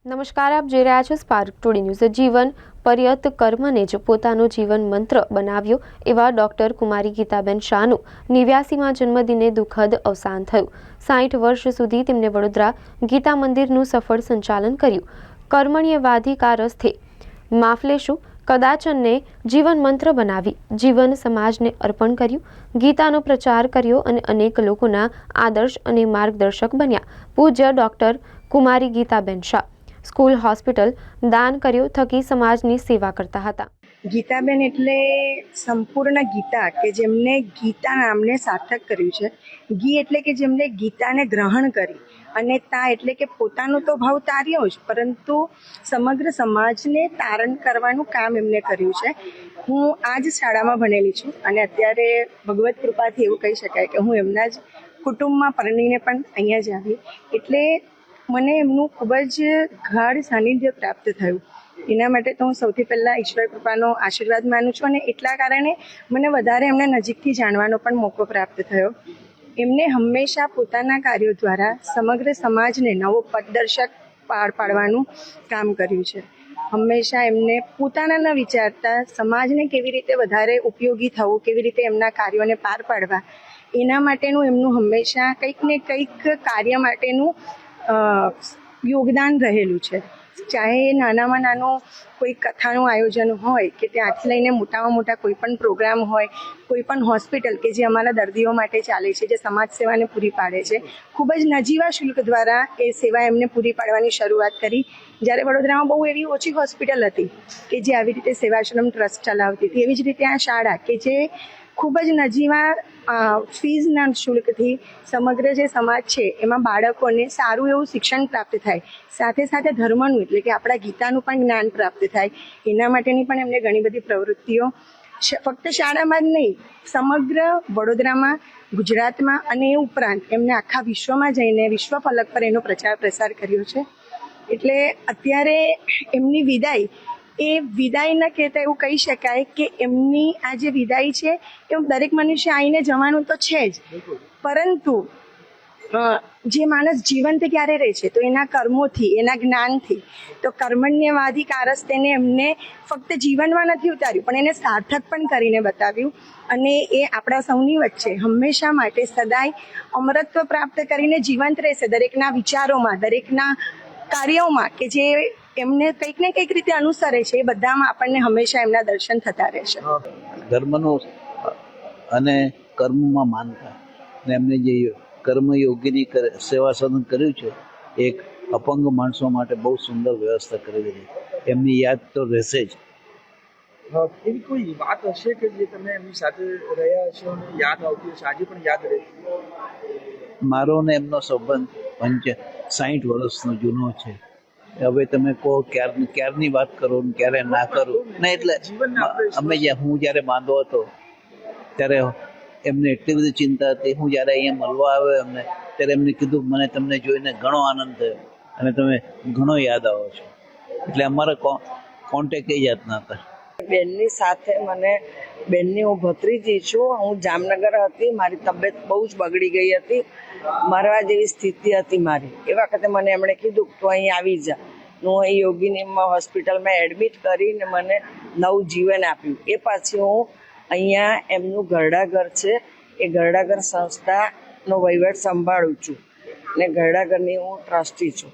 નમસ્કાર, આપ જોઈ રહ્યા છો સ્પાર્ક ટુડે ન્યૂઝ। જીવન પર્યત કર્મને જ પોતાનો જીવન મંત્ર બનાવ્યો એવા ડોક્ટર કુમારી ગીતાબેન શાહનું 89માં જન્મદિને દુઃખદ અવસાન થયું। 60 વર્ષ સુધી તેમણે વડોદરા ગીતા મંદિરનું સફળ સંચાલન કર્યું। કર્મણ્યવાધિકારસ્થે માફલેશુ કદાચનને જીવન મંત્ર બનાવી જીવન સમાજને અર્પણ કર્યું। ગીતાનો પ્રચાર કર્યો અને અનેક લોકોના આદર્શ અને માર્ગદર્શક બન્યા। પૂજ્ય ડોક્ટર કુમારી ગીતાબેન શાહ સ્કૂલ હોસ્પિટલ દાન કર્યો થકી સમાજની સેવા કરતા હતા। ગીતાબેન એટલે સંપૂર્ણ ગીતા કે જેમને ગીતા નામને સાર્થક કર્યું છે। ગી એટલે કે જેમને ગીતાને ગ્રહણ કરી અને તા એટલે કે પોતાનો તો ભાવ તાર્યો જ, પરંતુ સમગ્ર સમાજને તારણ કરવાનું કામ એમને કર્યું છે। હું આ જ શાળામાં ભણેલી છું અને અત્યારે ભગવત કૃપાથી એવું કહી શકાય કે હું એમના જ કુટુંબમાં પરણીને પણ અહીંયા જ આવી, એટલે મને એમનું ખૂબ જ ગાઢ સાનિધ્ય પ્રાપ્ત થયું। એના માટે તો હું સૌથી પહેલાં ઈશ્વર કૃપાનો આશીર્વાદ માનું છું અને એટલા કારણે મને વધારે એમને નજીકથી જાણવાનો પણ મોકો પ્રાપ્ત થયો। એમને હંમેશા પોતાના કાર્યો દ્વારા સમગ્ર સમાજને નવો પથદર્શક પાડવાનું કામ કર્યું છે। હંમેશા એમને પોતાના ન વિચારતા સમાજને કેવી રીતે વધારે ઉપયોગી થવું, કેવી રીતે એમના કાર્યોને પાર પાડવા, એના માટેનું એમનું હંમેશા કંઈક ને કંઈક કાર્ય માટેનું યોગદાન રહેલું છે। ચાહે નાનામાં નાનું કોઈ કથાનું આયોજન હોય કે ત્યાંથી લઈને મોટામાં મોટા કોઈ પણ પ્રોગ્રામ હોય, કોઈ પણ હોસ્પિટલ કે જે અમારા દર્દીઓ માટે ચાલે છે, જે સમાજ સેવાને પૂરી પાડે છે, ખૂબ જ નજીવા શુલ્ક દ્વારા એ સેવા એમને પૂરી પાડવાની શરૂઆત કરી। જ્યારે વડોદરામાં બહુ એવી ઓછી હોસ્પિટલ હતી કે જે આવી રીતે સેવાશ્રમ ટ્રસ્ટ ચલાવતી હતી, એવી જ રીતે આ શાળા કે જે ખૂબ જ નજીવા ફીઝના શુલ્કથી સમગ્ર જે સમાજ છે એમાં બાળકોને સારું એવું શિક્ષણ પ્રાપ્ત થાય, સાથે સાથે ધર્મનું એટલે કે આપણા ગીતાનું પણ જ્ઞાન પ્રાપ્ત થાય, એના માટેની પણ એમને ઘણી બધી પ્રવૃત્તિઓ ફક્ત શાળામાં જ નહીં, સમગ્ર વડોદરામાં, ગુજરાતમાં અને એ ઉપરાંત એમને આખા વિશ્વમાં જઈને વિશ્વ ફલક પર એનો પ્રચાર પ્રસાર કર્યો છે। એટલે અત્યારે એમની વિદાય એ વિદાય ન કહેતા એવું કહી શકાય કે એમની આ જે વિદાય છે એ દરેક મનુષ્ય આવીને જવાનું તો છે જ, પરંતુ જે માણસ જીવંત ક્યારે રહે છે તો એના કર્મોથી, એના જ્ઞાનથી। તો કર્મણ્યવાધિકારસ તેને એમને ફક્ત જીવનમાં નથી ઉતાર્યું પણ એને સાર્થક પણ કરીને બતાવ્યું અને એ આપણા સૌની વચ્ચે હંમેશા માટે સદાય અમરત્વ પ્રાપ્ત કરીને જીવંત રહેશે, દરેકના વિચારોમાં, દરેકના કાર્યોમાં કે જે એમને કંઈક ને કંઈક રીતે અનુસરે છે, એ બધામાં આપણને હંમેશા એમના દર્શન થતા રહેશે। ધર્મનું અને કર્મમાં માનતા અને એમને જે કર્મયોગીની સેવા સદન કર્યું છે, એક અપંગ માણસો માટે બહુ સુંદર વ્યવસ્થા કરેલી છે, એમની યાદ તો રહેશે જ। એવી કોઈ વાત હશે કે જે તમે એમની સાથે રહ્યા હશો અને યાદ આવતી હશે, આજે પણ યાદ રહે? મારો ને એમનો સંબંધ 60 વર્ષનો જૂનો છે। હવે તમે કહો ક્યારની વાત કરો ને ક્યારે ના કરું ને, એટલે હું જ્યારે બાંધો હતો ત્યારે એમને એટલી બધી ચિંતા હતી। હું જ્યારે અહીંયા મળવા આવ્યો એમને ત્યારે એમને કીધું મને તમને જોઈને ઘણો આનંદ થયો અને તમે ઘણો યાદ આવો છો, એટલે અમારા કોન્ટેક્ટ એ જાતના હતા। બેનની સાથે બેનની હું ભત્રીજી છું। હું જામનગર હતી, મારી તબિયત બહુ જ બગડી ગઈ હતી, મરવા જેવી સ્થિતિ હતી મારી। એ વખતે મને એમણે કીધું તું અહીં આવી જા। હું અહીં યોગીનીમાં હોસ્પિટલમાં એડમિટ કરીને મને નવું જીવન આપ્યું। એ પછી હું અહીંયા એમનું ઘરડાઘર છે એ ઘરડાઘર સંસ્થાનો વહીવટ સંભાળું છું અને ઘરડાઘરની હું ટ્રસ્ટી છું।